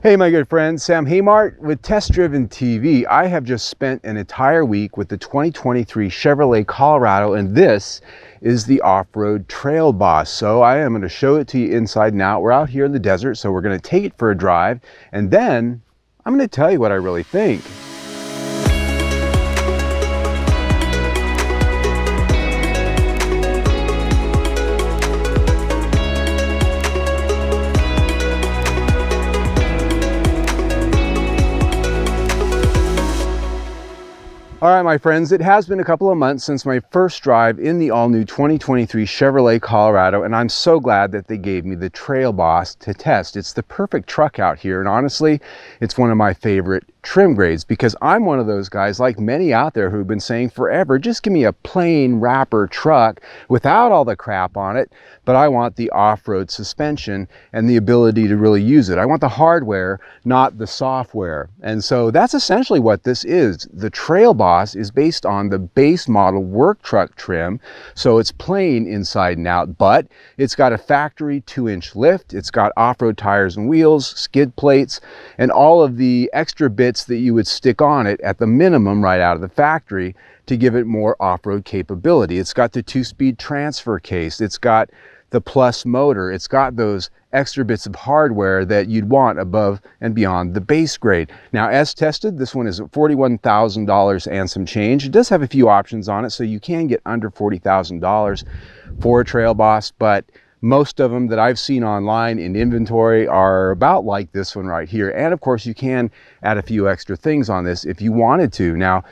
Hey my good friend, Sam Haymart with Test Driven TV. I have just spent an entire week with the 2023 Chevrolet Colorado, and this is the off-road Trailboss. So I am going to show it to you inside and out. We're out here in the desert, so we're going to take it for a drive, and then I'm going to tell you what I really think. All right, my friends, it has been a couple of months since my first drive in the all-new 2023 Chevrolet Colorado, and I'm so glad that they gave me the Trailboss to test. It's the perfect truck out here, and honestly, it's one of my favorite trim grades because I'm one of those guys, like many out there, who've been saying forever, just give me a plain wrapper truck without all the crap on it, but I want the off-road suspension and the ability to really use it. I want the hardware, not the software. And so that's essentially what this is. The Trailboss is based on the base model work truck trim, so it's plain inside and out, but it's got a factory 2-inch lift, it's got off-road tires and wheels, skid plates, and all of the extra bits that you would stick on it at the minimum right out of the factory to give it more off-road capability. It's got the 2-speed transfer case, it's got the plus motor, it's got those extra bits of hardware that you'd want above and beyond the base grade. Now, as tested, this one is at $41,000 and some change. It does have a few options on it, so you can get under $40,000 for a Trailboss, but most of them that I've seen online in inventory are about like this one right here. And of course, you can add a few extra things on this if you wanted to. Now,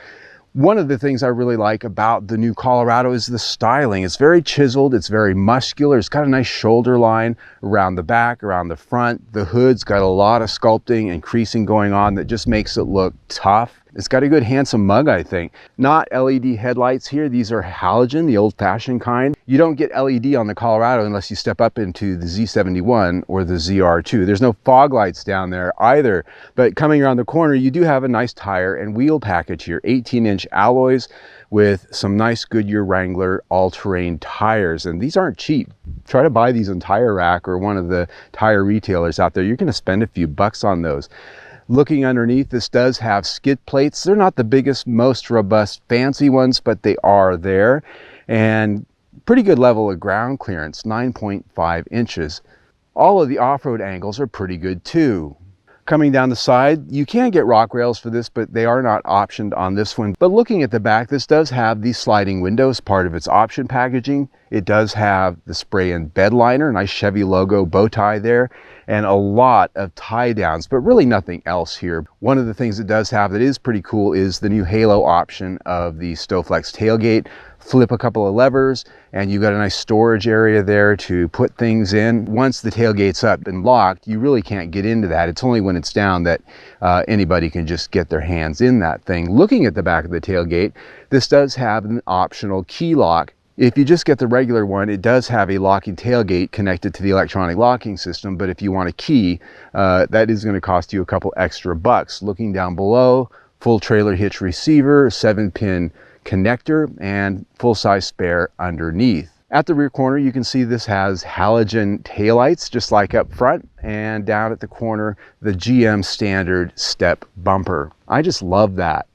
one of the things I really like about the new Colorado is the styling. It's very chiseled, it's very muscular, it's got a nice shoulder line around the back, around the front. The hood's got a lot of sculpting and creasing going on that just makes it look tough. It's got a good handsome mug, I think. Not LED headlights here. These are halogen, the old-fashioned kind. You don't get LED on the Colorado unless you step up into the Z71 or the ZR2. There's no fog lights down there either. But coming around the corner, you do have a nice tire and wheel package here. 18-inch alloys with some nice Goodyear Wrangler all-terrain tires. And these aren't cheap. Try to buy these on Tire Rack or one of the tire retailers out there. You're going to spend a few bucks on those. Looking underneath, this does have skid plates. They're not the biggest, most robust, fancy ones, but they are there. And pretty good level of ground clearance, 9.5 inches. All of the off-road angles are pretty good too. Coming down the side, you can get rock rails for this, but they are not optioned on this one. But looking at the back, this does have these sliding windows, part of its option packaging. It does have the spray and bed liner, nice Chevy logo bow tie there, and a lot of tie downs, but really nothing else here. One of the things it does have that is pretty cool is the new halo option of the Stowflex tailgate. Flip a couple of levers and you've got a nice storage area there to put things in. Once the tailgate's up and locked, you really can't get into that. It's only when it's down that anybody can just get their hands in that thing. Looking at the back of the tailgate, this does have an optional key lock. If you just get the regular one, it does have a locking tailgate connected to the electronic locking system, but if you want a key, that is going to cost you a couple extra bucks. Looking down below, full trailer hitch receiver, 7-pin connector, and full-size spare underneath. At the rear corner, you can see this has halogen taillights, just like up front, and down at the corner, the GM standard step bumper. I just love that.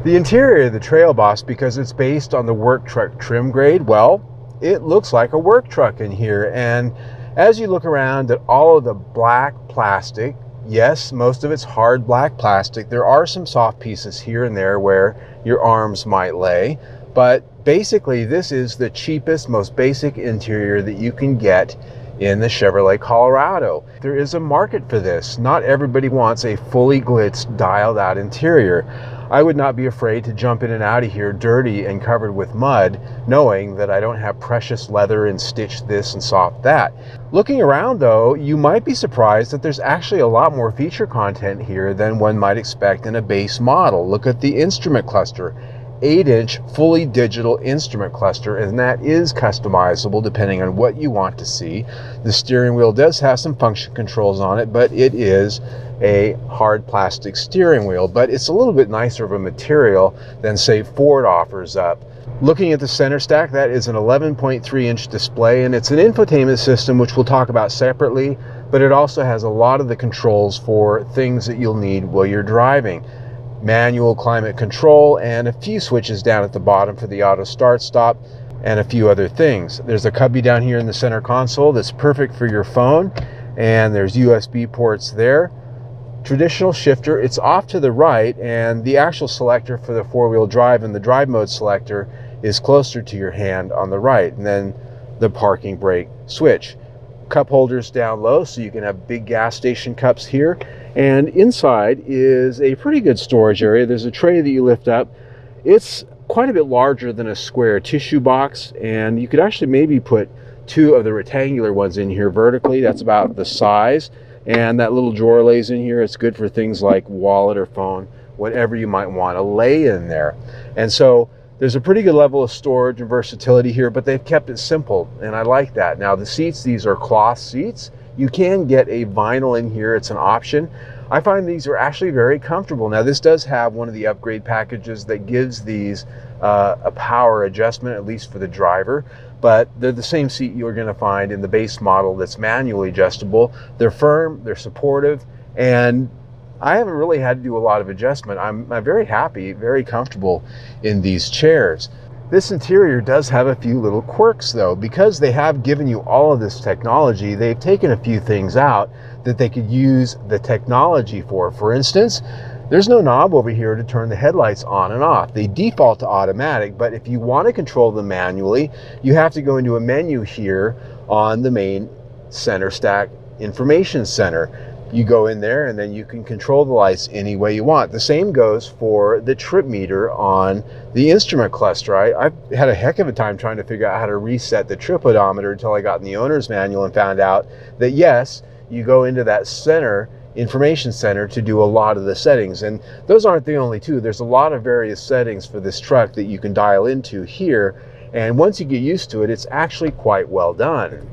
The interior of the Trailboss, because it's based on the work truck trim grade, well, it looks like a work truck in here. And as you look around at all of the black plastic, yes, most of it's hard black plastic. There are some soft pieces here and there where your arms might lay, but basically this is the cheapest, most basic interior that you can get in the Chevrolet Colorado. There is a market for this. Not everybody wants a fully blitzed, dialed out interior. I would not be afraid to jump in and out of here dirty and covered with mud, knowing that I don't have precious leather and stitch this and soft that. Looking around though, you might be surprised that there's actually a lot more feature content here than one might expect in a base model. Look at the instrument cluster. 8-inch fully digital instrument cluster, and that is customizable depending on what you want to see. The steering wheel does have some function controls on it, but it is a hard plastic steering wheel, but it's a little bit nicer of a material than say Ford offers up Looking at the center stack, that is an 11.3-inch display, and it's an infotainment system, which we'll talk about separately, but it also has a lot of the controls for things that you'll need while you're driving. Manual climate control and a few switches down at the bottom for the auto start stop and a few other things. There's a cubby down here in the center console that's perfect for your phone, and there's USB ports there. Traditional shifter, it's off to the right, and the actual selector for the four-wheel drive and the drive mode selector is closer to your hand on the right, and then the parking brake switch. Cup holders down low so you can have big gas station cups here, and inside is a pretty good storage area. There's a tray that you lift up. It's quite a bit larger than a square tissue box, and you could actually maybe put two of the rectangular ones in here vertically. That's about the size, and that little drawer lays in here. It's good for things like wallet or phone, whatever you might want to lay in there. And so there's a pretty good level of storage and versatility here, but they've kept it simple, and I like that. Now the seats, these are cloth seats. You can get a vinyl in here, it's an option. I find these are actually very comfortable. Now this does have one of the upgrade packages that gives these a power adjustment, at least for the driver, but they're the same seat you're going to find in the base model that's manually adjustable. They're firm, they're supportive, and I haven't really had to do a lot of adjustment. I'm very happy, very comfortable in these chairs. This interior does have a few little quirks though. Because they have given you all of this technology, they've taken a few things out that they could use the technology for. For instance, there's no knob over here to turn the headlights on and off. They default to automatic, but if you want to control them manually, you have to go into a menu here on the main center stack information center. You go in there and then you can control the lights any way you want. The same goes for the trip meter on the instrument cluster. I've had a heck of a time trying to figure out how to reset the trip odometer until I got in the owner's manual and found out that yes, you go into that center information center to do a lot of the settings, and those aren't the only two. There's a lot of various settings for this truck that you can dial into here, and once you get used to it, it's actually quite well done.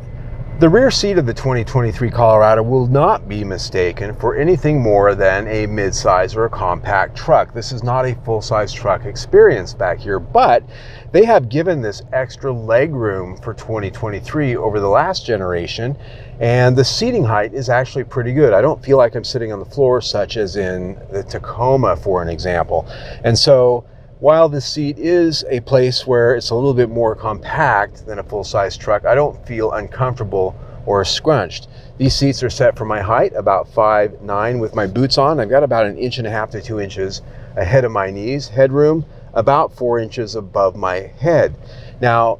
The rear seat of the 2023 Colorado will not be mistaken for anything more than a midsize or a compact truck. This is not a full-size truck experience back here, but they have given this extra leg room for 2023 over the last generation, and the seating height is actually pretty good. I don't feel like I'm sitting on the floor, such as in the Tacoma, for an example. And so while this seat is a place where it's a little bit more compact than a full-size truck, I don't feel uncomfortable or scrunched. These seats are set for my height, about 5'9" with my boots on. I've got about 1.5 inches to 2 inches ahead of my knees. Headroom, about 4 inches above my head. Now,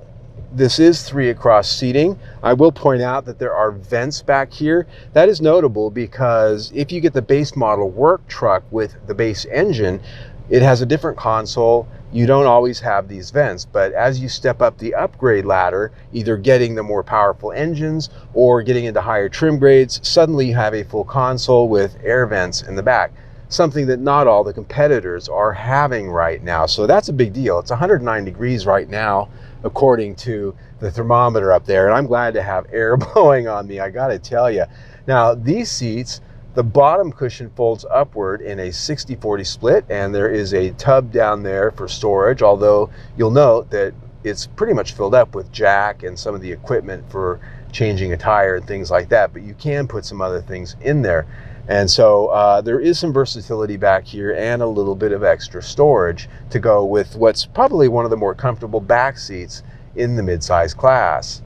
this is 3 across seating. I will point out that there are vents back here. That is notable because if you get the base model work truck with the base engine, it has a different console. You don't always have these vents, but as you step up the upgrade ladder, either getting the more powerful engines or getting into higher trim grades, suddenly you have a full console with air vents in the back, something that not all the competitors are having right now. So that's a big deal. It's 109 degrees right now, according to the thermometer up there, and I'm glad to have air blowing on me, I gotta tell you. Now, these seats, the bottom cushion folds upward in a 60-40 split, and there is a tub down there for storage, although you'll note that it's pretty much filled up with jack and some of the equipment for changing a tire and things like that, but you can put some other things in there. And so there is some versatility back here and a little bit of extra storage to go with what's probably one of the more comfortable back seats in the midsize class.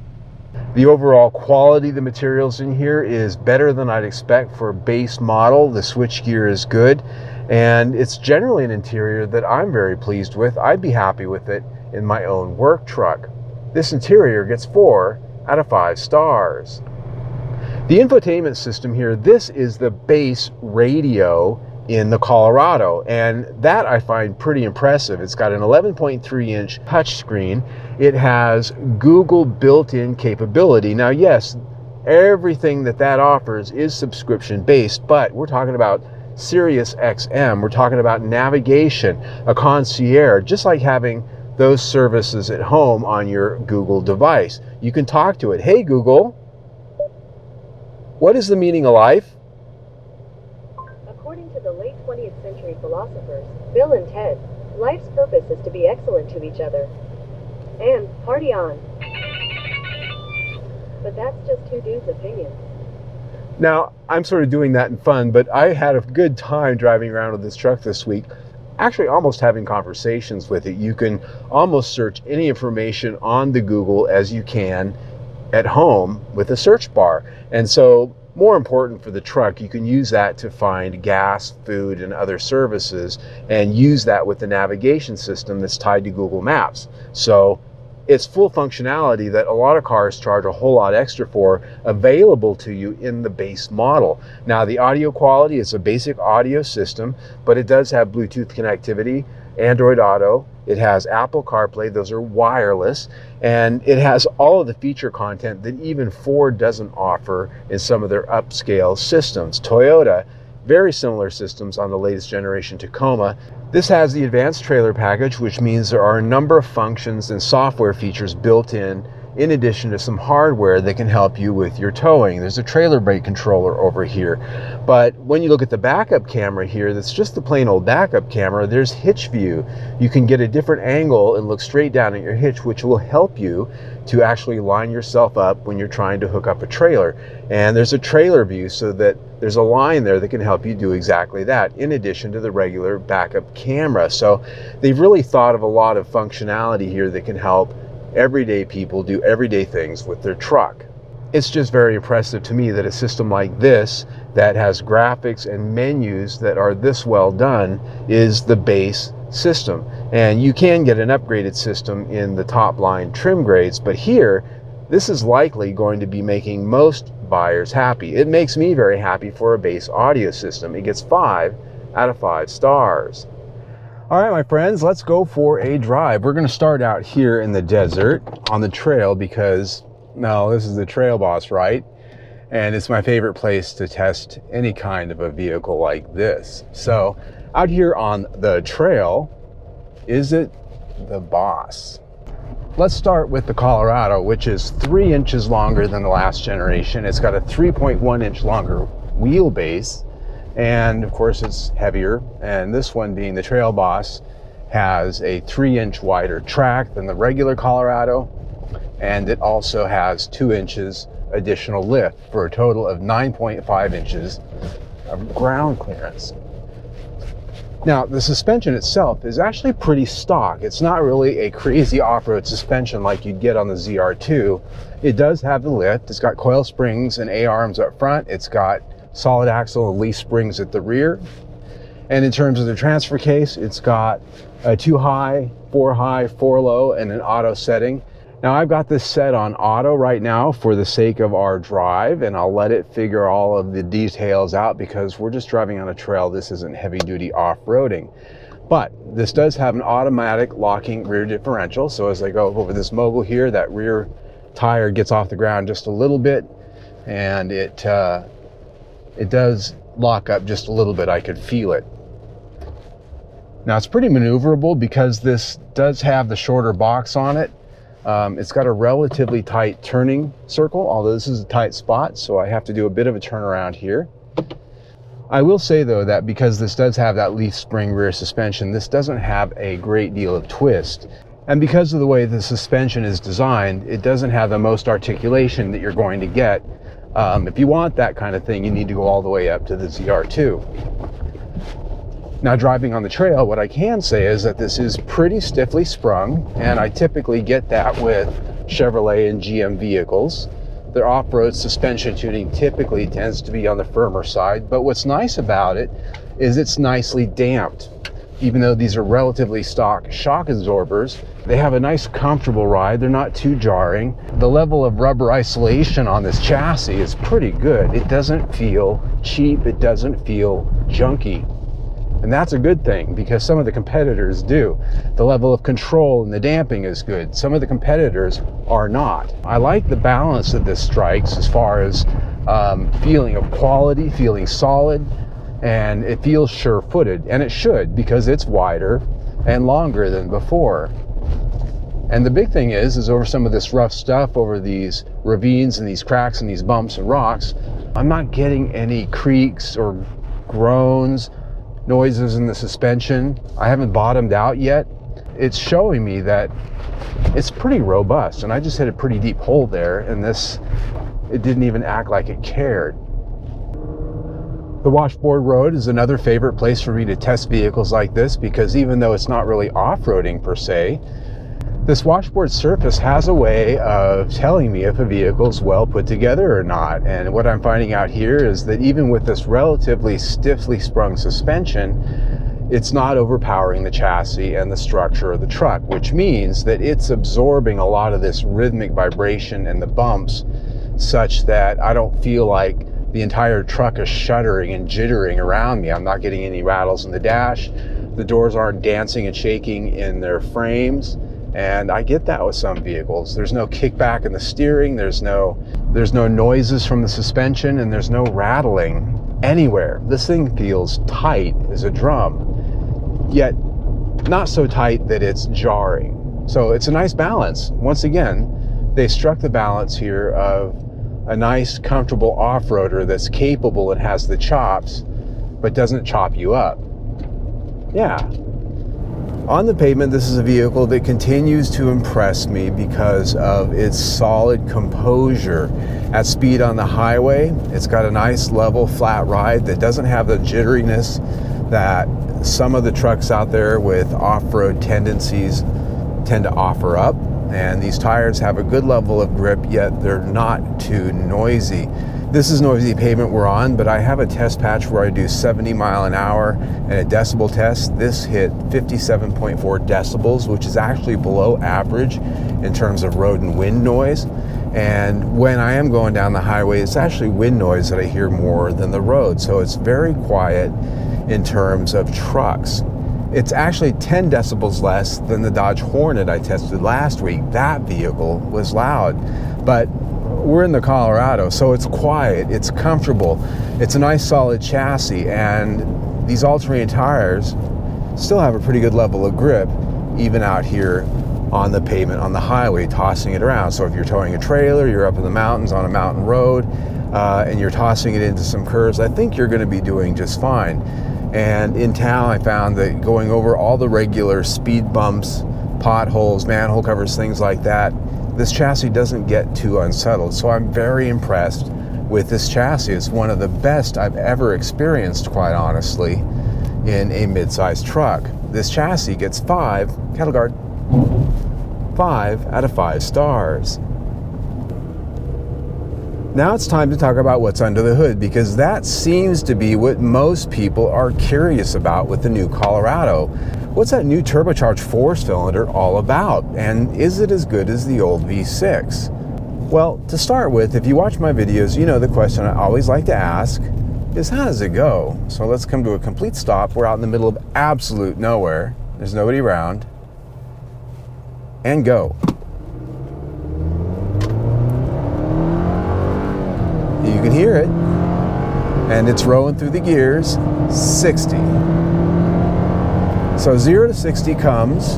The overall quality of the materials in here is better than I'd expect for a base model. The switchgear is good, and it's generally an interior that I'm very pleased with. I'd be happy with it in my own work truck. This interior gets 4 out of 5 stars. The infotainment system here, this is the base radio in the Colorado, and that I find pretty impressive. It's got an 11.3-inch touchscreen. It has Google built-in capability. Now, yes, everything that offers is subscription-based, but we're talking about Sirius XM, we're talking about navigation, a concierge, just like having those services at home on your Google device. You can talk to it. Hey, Google, what is the meaning of life? According to the late 20th century philosophers, Bill and Ted, life's purpose is to be excellent to each other. And party on. But that's just two dudes' opinions. Now, I'm sort of doing that in fun, but I had a good time driving around with this truck this week, actually almost having conversations with it. You can almost search any information on the Google as you can at home with a search bar. And so, more important for the truck, you can use that to find gas, food, and other services, and use that with the navigation system that's tied to Google Maps. So it's full functionality that a lot of cars charge a whole lot extra for, available to you in the base model. Now, the audio quality is a basic audio system, but it does have Bluetooth connectivity, Android Auto, it has Apple CarPlay, those are wireless, and it has all of the feature content that even Ford doesn't offer in some of their upscale systems. Toyota, very similar systems on the latest generation Tacoma. This has the advanced trailer package, which means there are a number of functions and software features built in addition to some hardware that can help you with your towing. There's a trailer brake controller over here. But when you look at the backup camera here, that's just the plain old backup camera, there's hitch view. You can get a different angle and look straight down at your hitch, which will help you to actually line yourself up when you're trying to hook up a trailer. And there's a trailer view, so that there's a line there that can help you do exactly that, in addition to the regular backup camera. So they've really thought of a lot of functionality here that can help everyday people do everyday things with their truck. It's just very impressive to me that a system like this, that has graphics and menus that are this well done, is the base system. And you can get an upgraded system in the top line trim grades, but here, this is likely going to be making most buyers happy. It makes me very happy for a base audio system. It gets 5 out of 5 stars. All right, my friends, let's go for a drive. We're going to start out here in the desert on the trail because, no, this is the Trailboss, right? And it's my favorite place to test any kind of a vehicle like this. So out here on the trail, is it the Boss? Let's start with the Colorado, which is 3 inches longer than the last generation. It's got a 3.1 inch longer wheelbase. And of course it's heavier, and this one, being the Trailboss, has a 3-inch wider track than the regular Colorado, and it also has 2 inches additional lift for a total of 9.5 inches of ground clearance. Now, the suspension itself is actually pretty stock. It's not really a crazy off-road suspension like you'd get on the ZR2. It does have the lift. It's got coil springs and A-arms up front. It's got solid axle and leaf springs at the rear. And in terms of the transfer case, it's got a 2 high, 4 high, 4 low, and an auto setting. Now, I've got this set on auto right now for the sake of our drive, and I'll let it figure all of the details out because we're just driving on a trail. This isn't heavy duty off-roading. But this does have an automatic locking rear differential. So as I go over this mogul here, that rear tire gets off the ground just a little bit, and it does lock up just a little bit. I could feel it. Now, it's pretty maneuverable because this does have the shorter box on it. It's got a relatively tight turning circle, although this is a tight spot, so I have to do a bit of a turnaround here. I will say, though, that because this does have that leaf spring rear suspension, this doesn't have a great deal of twist. And because of the way the suspension is designed, it doesn't have the most articulation that you're going to get. If you want that kind of thing, you need to go all the way up to the ZR2. Now, driving on the trail, what I can say is that this is pretty stiffly sprung, and I typically get that with Chevrolet and GM vehicles. Their off-road suspension tuning typically tends to be on the firmer side, but what's nice about it is it's nicely damped. Even though these are relatively stock shock absorbers, they have a nice comfortable ride. They're not too jarring. The level of rubber isolation on this chassis is pretty good. It doesn't feel cheap. It doesn't feel junky. And that's a good thing because some of the competitors do. The level of control and the damping is good. Some of the competitors are not. I like the balance that this strikes as far as feeling of quality, feeling solid, and it feels sure-footed. And it should, because it's wider and longer than before. And the big thing is over some of this rough stuff, over these ravines and these cracks and these bumps and rocks, I'm not getting any creaks or groans, noises in the suspension. I haven't bottomed out yet. it's showing me that it's pretty robust, and I just hit a pretty deep hole there, and it didn't even act like it cared. The washboard road is another favorite place for me to test vehicles like this, because even though it's not really off-roading per se, this washboard surface has a way of telling me if a vehicle is well put together or not. And what I'm finding out here is that even with this relatively stiffly sprung suspension, it's not overpowering the chassis and the structure of the truck, which means that it's absorbing a lot of this rhythmic vibration and the bumps, such that I don't feel like the entire truck is shuddering and jittering around me. I'm not getting any rattles in the dash. The doors aren't dancing and shaking in their frames. And I get that with some vehicles. There's no kickback in the steering, there's no noises from the suspension, and there's no rattling anywhere. This thing feels tight as a drum, yet not so tight that it's jarring. So it's a nice balance. Once again, they struck the balance here of a nice, comfortable off-roader that's capable and has the chops, but doesn't chop you up. Yeah. On the pavement, this is a vehicle that continues to impress me because of its solid composure. At speed on the highway, it's got a nice level flat ride that doesn't have the jitteriness that some of the trucks out there with off-road tendencies tend to offer up. And these tires have a good level of grip, yet they're not too noisy. This is noisy pavement we're on, but I have a test patch where I do 70 mile an hour and a decibel test. This hit 57.4 decibels, which is actually below average in terms of road and wind noise. And when I am going down the highway, it's actually wind noise that I hear more than the road. So it's very quiet in terms of trucks. It's actually 10 decibels less than the Dodge Hornet I tested last week. That vehicle was loud, but we're in the Colorado, so it's quiet, it's comfortable, it's a nice solid chassis, and these all-terrain tires still have a pretty good level of grip, even out here on the pavement on the highway, tossing it around. So if you're towing a trailer, you're up in the mountains on a mountain road, and you're tossing it into some curves, I think you're going to be doing just fine. And in town, I found that going over all the regular speed bumps, potholes, manhole covers, things like that, this chassis doesn't get too unsettled. So I'm very impressed with this chassis. It's one of the best I've ever experienced, quite honestly, in a mid-sized truck. This chassis gets 5 out of 5 stars. Now it's time to talk about what's under the hood, because that seems to be what most people are curious about with the new Colorado. What's that new turbocharged 4-cylinder all about? And is it as good as the old V6? Well, to start with, if you watch my videos, you know the question I always like to ask is, how does it go? So let's come to a complete stop. We're out in the middle of absolute nowhere. There's nobody around. And go. You can hear it. And it's rolling through the gears. 60. So 0 to 60 comes,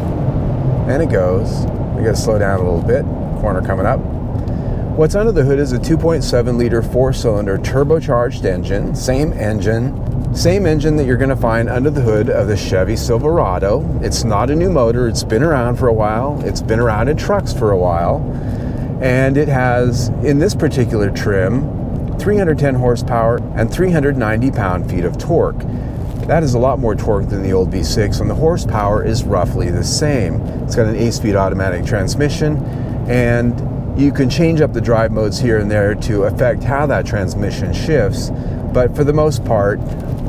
and it goes. We gotta slow down a little bit. Corner coming up. What's under the hood is a 2.7 liter 4-cylinder turbocharged engine. Same engine that you're gonna find under the hood of the Chevy Silverado. It's not a new motor. It's been around for a while. It's been around in trucks for a while. And it has, in this particular trim, 310 horsepower and 390 pound-feet of torque. That is a lot more torque than the old V6, and the horsepower is roughly the same. It's got an 8-speed automatic transmission, and you can change up the drive modes here and there to affect how that transmission shifts, but for the most part,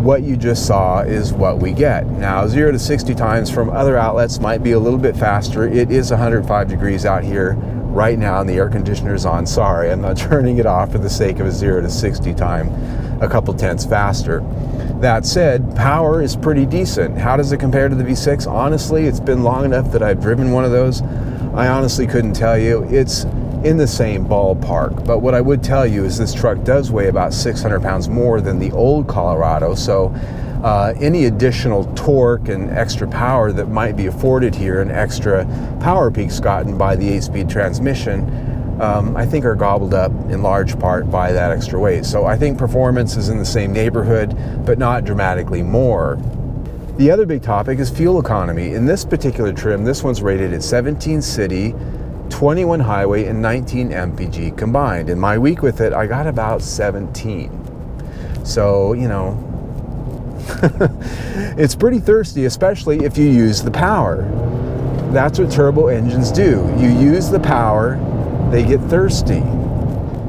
what you just saw is what we get. Now, 0 to 60 times from other outlets might be a little bit faster. It is 105 degrees out here right now, and the air conditioner's on. Sorry, I'm not turning it off for the sake of a 0 to 60 time a couple tenths faster. That said, power is pretty decent. How does it compare to the V6? Honestly, it's been long enough that I've driven one of those. I honestly couldn't tell you. It's in the same ballpark. But what I would tell you is this truck does weigh about 600 pounds more than the old Colorado. So any additional torque and extra power that might be afforded here, and extra power peaks gotten by the 8-speed transmission, I think are gobbled up in large part by that extra weight. So I think performance is in the same neighborhood, but not dramatically more. The other big topic is fuel economy. In this particular trim, this one's rated at 17 city, 21 highway, and 19 mpg combined. In my week with it, I got about 17. So, you know, it's pretty thirsty, especially if you use the power. That's what turbo engines do. You use the power, they get thirsty.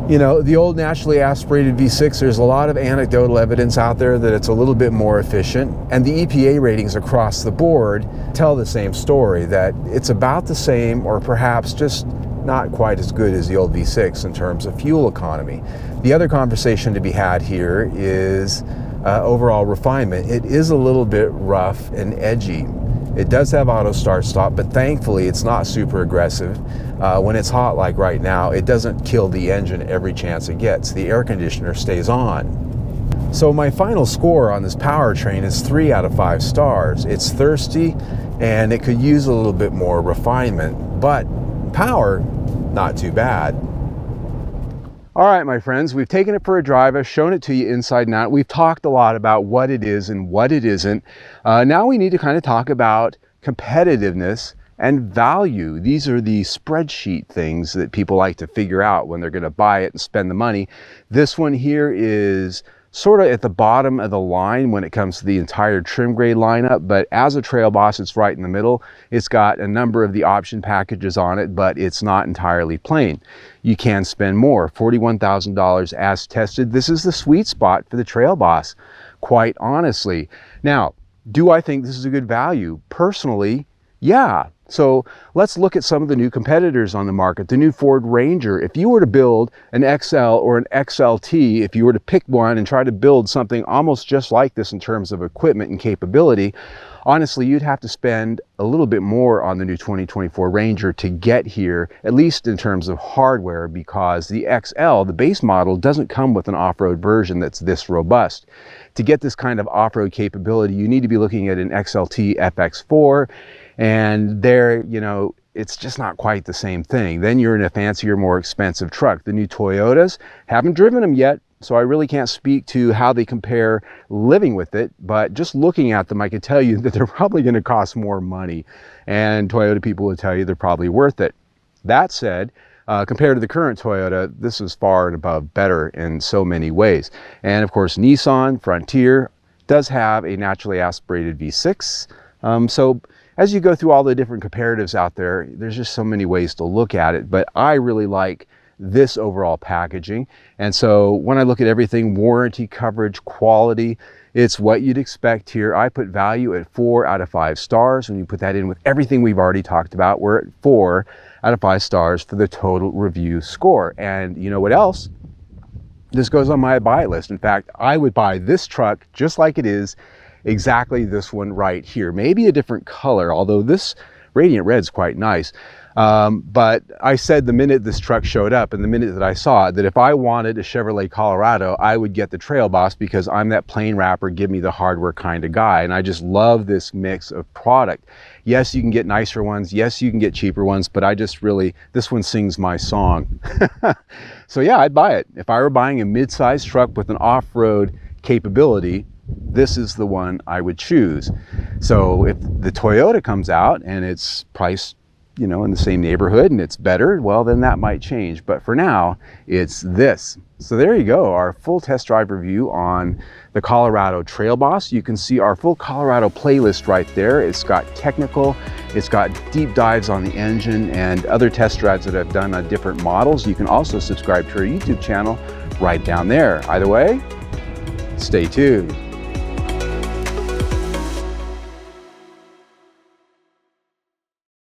You know, the old naturally aspirated V6, there's a lot of anecdotal evidence out there that it's a little bit more efficient, and the EPA ratings across the board tell the same story, that it's about the same or perhaps just not quite as good as the old V6 in terms of fuel economy. The other conversation to be had here is overall refinement. It is a little bit rough and edgy. It does have auto start stop, but thankfully it's not super aggressive. When it's hot like right now, it doesn't kill the engine every chance it gets. The air conditioner stays on. So my final score on this powertrain is 3 out of 5 stars. It's thirsty and it could use a little bit more refinement, but power, not too bad. All right, my friends, we've taken it for a drive. I've shown it to you inside and out. We've talked a lot about what it is and what it isn't. Now we need to kind of talk about competitiveness and value. These are the spreadsheet things that people like to figure out when they're going to buy it and spend the money. This one here is sort of at the bottom of the line when it comes to the entire trim grade lineup, but as a Trailboss, it's right in the middle. It's got a number of the option packages on it, but it's not entirely plain. You can spend more, $41,000 as tested. This is the sweet spot for the Trailboss, quite honestly. Now, do I think this is a good value? Personally, yeah. So let's look at some of the new competitors on the market. The new Ford Ranger. If you were to build an XL or an XLT, if you were to pick one and try to build something almost just like this in terms of equipment and capability, honestly, you'd have to spend a little bit more on the new 2024 Ranger to get here, at least in terms of hardware, because the XL, the base model, doesn't come with an off-road version that's this robust. To get this kind of off-road capability, you need to be looking at an XLT FX4, and there, you know, it's just not quite the same thing. Then you're in a fancier, more expensive truck. The new Toyotas, haven't driven them yet, so I really can't speak to how they compare living with it, but just looking at them, I can tell you that they're probably going to cost more money, and Toyota people will tell you they're probably worth it. That said, compared to the current Toyota, this is far and above better in so many ways. And of course, Nissan Frontier does have a naturally aspirated V6, so as you go through all the different comparatives out there, there's just so many ways to look at it, but I really like this overall packaging. And so when I look at everything, warranty, coverage, quality, it's what you'd expect here. I put value at 4 out of 5 stars. When you put that in with everything we've already talked about, we're at 4 out of 5 stars for the total review score. And you know what else? This goes on my buy list. In fact, I would buy this truck just like it is, exactly this one right here. Maybe a different color, although this radiant red's quite nice. But I said the minute this truck showed up and the minute that I saw it, that if I wanted a Chevrolet Colorado, I would get the Trailboss because I'm that plain wrapper, give me the hardware kind of guy. And I just love this mix of product. Yes, you can get nicer ones. Yes, you can get cheaper ones, but I just really, this one sings my song. So yeah, I'd buy it. If I were buying a mid-sized truck with an off-road capability, this is the one I would choose. So if the Toyota comes out and it's priced, you know, in the same neighborhood and it's better, well, then that might change. But for now, it's this. So there you go, our full test drive review on the Colorado Trailboss. You can see our full Colorado playlist right there. It's got technical, it's got deep dives on the engine and other test drives that I've done on different models. You can also subscribe to our YouTube channel right down there. Either way, stay tuned.